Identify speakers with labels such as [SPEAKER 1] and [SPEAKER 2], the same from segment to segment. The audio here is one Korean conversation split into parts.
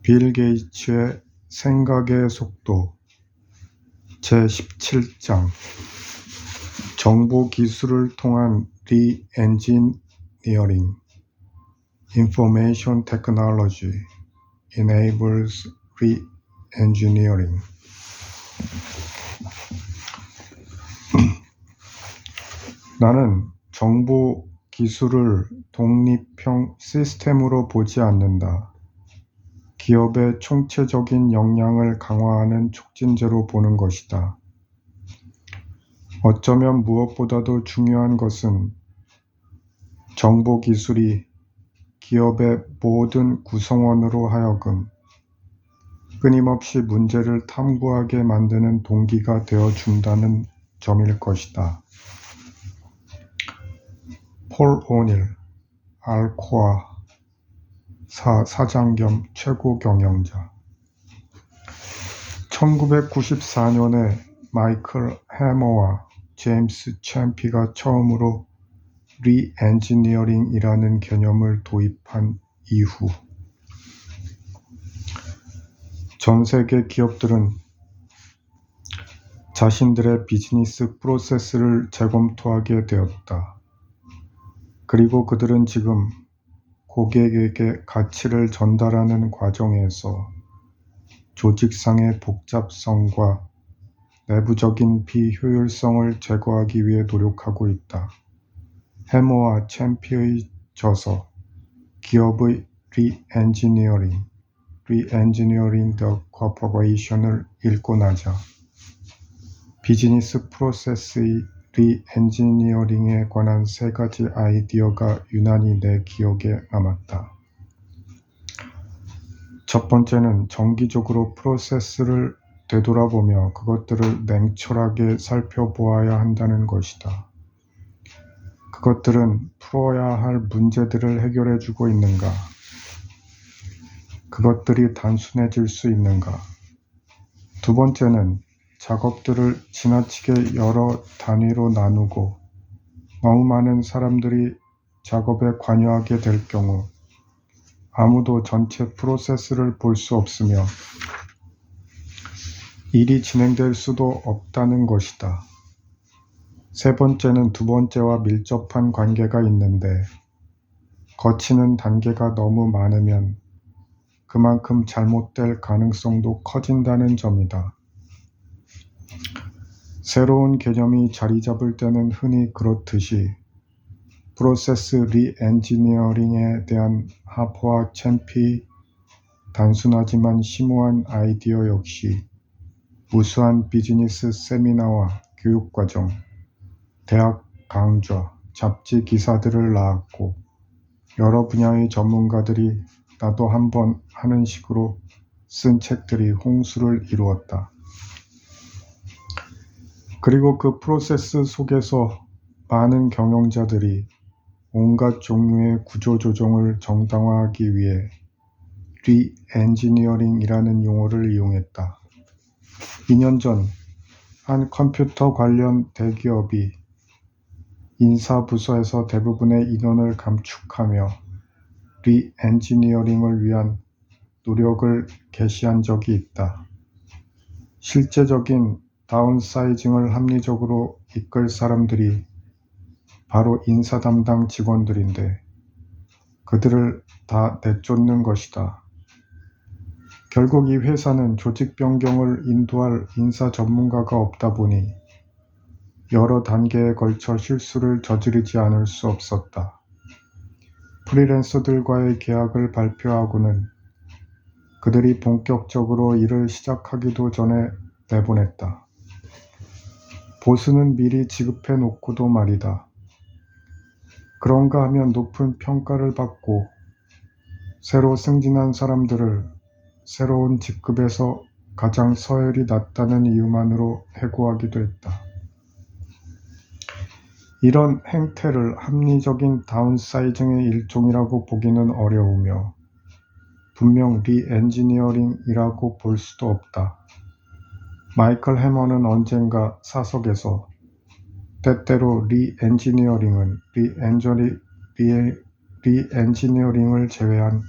[SPEAKER 1] 빌 게이츠의 생각의 속도 제17장 정보 기술을 통한 리엔지니어링 Information Technology enables re-engineering. 나는 정보 기술을 독립형 시스템으로 보지 않는다. 기업의 총체적인 역량을 강화하는 촉진제로 보는 것이다. 어쩌면 무엇보다도 중요한 것은 정보 기술이 기업의 모든 구성원으로 하여금 끊임없이 문제를 탐구하게 만드는 동기가 되어 준다는 점일 것이다. 폴 오닐, 알코아 사장 겸 최고 경영자. 1994년에 마이클 해머와 제임스 챔피가 처음으로 리엔지니어링이라는 개념을 도입한 이후 전 세계 기업들은 자신들의 비즈니스 프로세스를 재검토하게 되었다. 그리고 그들은 지금 고객에게 가치를 전달하는 과정에서 조직상의 복잡성과 내부적인 비효율성을 제거하기 위해 노력하고 있다. 해머와 챔피의 저서 기업의 Re-engineering the Corporation을 읽고 나자 비즈니스 프로세스의 리엔지니어링에 관한 3가지 아이디어가 유난히 내 기억에 남았다. 첫 번째는 정기적으로 프로세스를 되돌아보며 그것들을 냉철하게 살펴보아야 한다는 것이다. 그것들은 풀어야 할 문제들을 해결해주고 있는가? 그것들이 단순해질 수 있는가? 두 번째는 작업들을 지나치게 여러 단위로 나누고 너무 많은 사람들이 작업에 관여하게 될 경우 아무도 전체 프로세스를 볼 수 없으며 일이 진행될 수도 없다는 것이다. 세 번째는 두 번째와 밀접한 관계가 있는데 거치는 단계가 너무 많으면 그만큼 잘못될 가능성도 커진다는 점이다. 새로운 개념이 자리 잡을 때는 흔히 그렇듯이 프로세스 리엔지니어링에 대한 하퍼와 챔피의 단순하지만 심오한 아이디어 역시 무수한 비즈니스 세미나와 교육과정, 대학 강좌, 잡지 기사들을 낳았고 여러 분야의 전문가들이 나도 한번 하는 식으로 쓴 책들이 홍수를 이루었다. 그리고 그 프로세스 속에서 많은 경영자들이 온갖 종류의 구조조정을 정당화하기 위해 리엔지니어링이라는 용어를 이용했다. 2년 전 한 컴퓨터 관련 대기업이 인사부서에서 대부분의 인원을 감축하며 리엔지니어링을 위한 노력을 게시한 적이 있다. 실제적인 다운사이징을 합리적으로 이끌 사람들이 바로 인사 담당 직원들인데 그들을 다 내쫓는 것이다. 결국 이 회사는 조직 변경을 인도할 인사 전문가가 없다 보니 여러 단계에 걸쳐 실수를 저지르지 않을 수 없었다. 프리랜서들과의 계약을 발표하고는 그들이 본격적으로 일을 시작하기도 전에 내보냈다. 보수는 미리 지급해 놓고도 말이다. 그런가 하면 높은 평가를 받고 새로 승진한 사람들을 새로운 직급에서 가장 서열이 낮다는 이유만으로 해고하기도 했다. 이런 행태를 합리적인 다운사이징의 일종이라고 보기는 어려우며 분명 리엔지니어링이라고 볼 수도 없다. 마이클 해머는 언젠가 사석에서 때때로 리엔지니어링은 리엔지니어링을 제외한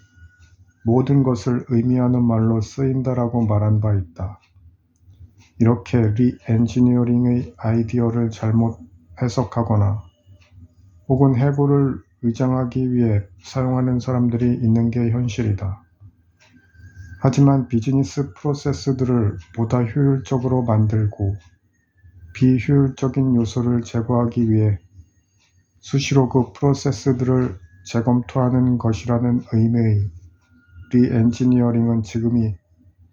[SPEAKER 1] 모든 것을 의미하는 말로 쓰인다라고 말한 바 있다. 이렇게 리엔지니어링의 아이디어를 잘못 해석하거나 혹은 해고를 위장하기 위해 사용하는 사람들이 있는 게 현실이다. 하지만 비즈니스 프로세스들을 보다 효율적으로 만들고 비효율적인 요소를 제거하기 위해 수시로 그 프로세스들을 재검토하는 것이라는 의미의 리엔지니어링은 지금이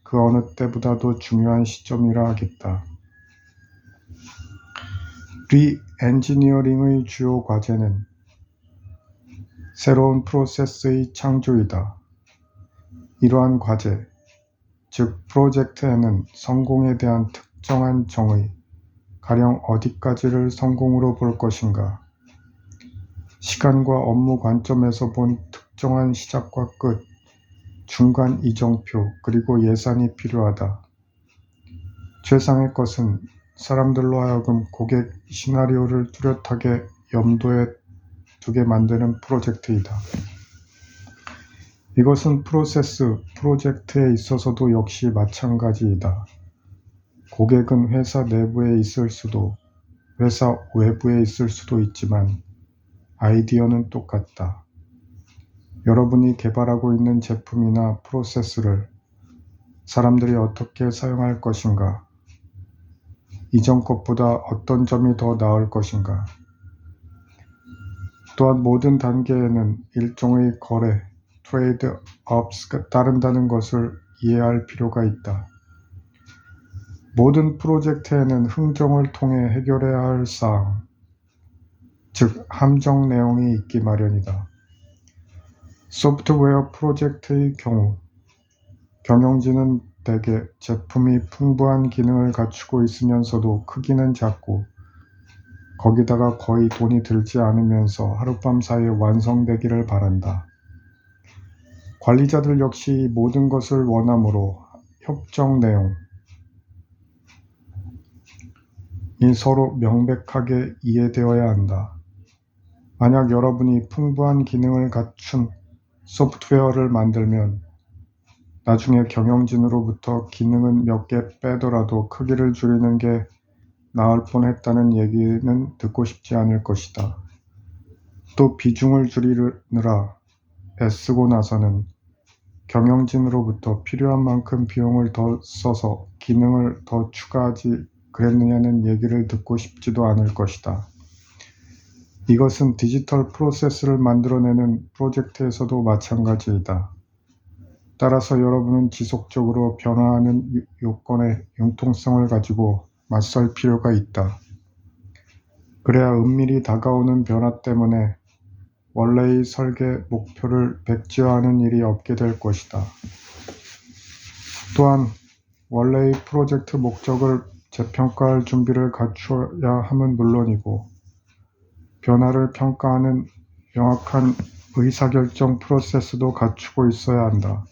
[SPEAKER 1] 그 어느 때보다도 중요한 시점이라 하겠다. 리엔지니어링의 주요 과제는 새로운 프로세스의 창조이다. 이러한 과제, 즉 프로젝트에는 성공에 대한 특정한 정의, 가령 어디까지를 성공으로 볼 것인가, 시간과 업무 관점에서 본 특정한 시작과 끝, 중간 이정표, 그리고 예산이 필요하다. 최상의 것은 사람들로 하여금 고객 시나리오를 뚜렷하게 염두에 두게 만드는 프로젝트이다. 이것은 프로젝트에 있어서도 역시 마찬가지이다. 고객은 회사 내부에 있을 수도, 회사 외부에 있을 수도 있지만 아이디어는 똑같다. 여러분이 개발하고 있는 제품이나 프로세스를 사람들이 어떻게 사용할 것인가, 이전 것보다 어떤 점이 더 나을 것인가, 또한 모든 단계에는 일종의 거래, 트레이드 업스가 따른다는 것을 이해할 필요가 있다. 모든 프로젝트에는 흥정을 통해 해결해야 할 사항, 즉 함정 내용이 있기 마련이다. 소프트웨어 프로젝트의 경우 경영진은 대개 제품이 풍부한 기능을 갖추고 있으면서도 크기는 작고 거기다가 거의 돈이 들지 않으면서 하룻밤 사이에 완성되기를 바란다. 관리자들 역시 모든 것을 원하므로 협정 내용이 서로 명백하게 이해되어야 한다. 만약 여러분이 풍부한 기능을 갖춘 소프트웨어를 만들면 나중에 경영진으로부터 기능은 몇 개 빼더라도 크기를 줄이는 게 나을 뻔했다는 얘기는 듣고 싶지 않을 것이다. 또 비중을 줄이느라 애쓰고 나서는 경영진으로부터 필요한 만큼 비용을 더 써서 기능을 더 추가하지 그랬느냐는 얘기를 듣고 싶지도 않을 것이다. 이것은 디지털 프로세스를 만들어내는 프로젝트에서도 마찬가지이다. 따라서 여러분은 지속적으로 변화하는 요건의 융통성을 가지고 맞설 필요가 있다. 그래야 은밀히 다가오는 변화 때문에 원래의 설계 목표를 백지화하는 일이 없게 될 것이다. 또한 원래의 프로젝트 목적을 재평가할 준비를 갖추어야 함은 물론이고 변화를 평가하는 명확한 의사결정 프로세스도 갖추고 있어야 한다.